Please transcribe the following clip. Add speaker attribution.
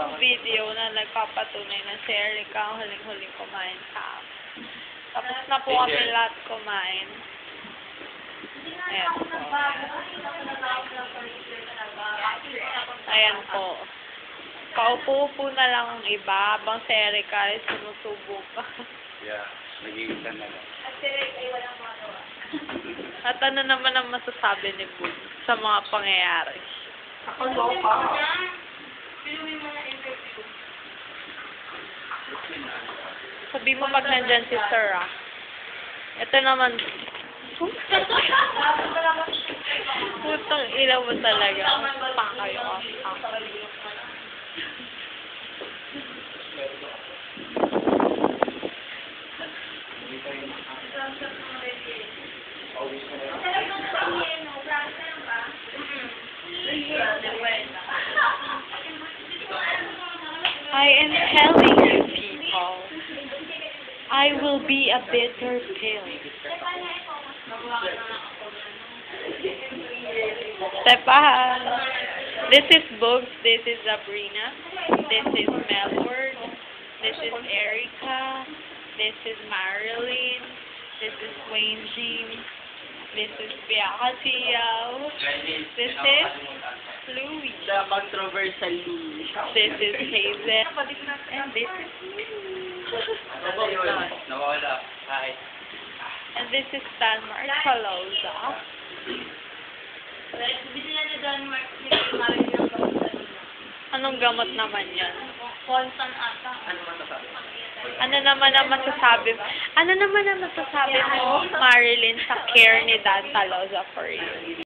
Speaker 1: akong video na nagpapatunay na si Erica ang huling-huling kumain sa amin. Tapos na po kami lahat kumain. Ayan po. Ayan po. Paupo-upo na lang ang iba habang si Erica ay sumusubo pa.
Speaker 2: Yeah, nag-iisan na lang.
Speaker 1: At ano naman ang masasabi ni Boog sa mga pangyayari?
Speaker 3: Ako loka.
Speaker 1: Sabi mo pag nandyan si Sir, ah. Ito naman. Putang ilaw mo talaga. Pakayo ka. I am telling you people, I will be a bitter pill. Stepan. This is Bugs, this is Sabrina, this is Melbourne, this is Erica, this is Marilyn, this is Wayne James, this is Bianca Tiao, this is Louis,
Speaker 3: The controversial Louis.
Speaker 1: this is Hazel, and this is me.
Speaker 2: Nawala. Hi.
Speaker 1: And this is Denmark Caloza. Anong gamot naman yan?
Speaker 3: Constant ata.
Speaker 1: Ano naman ang masasabi mo, Marilyn, sa care ni Dad Taloza for you?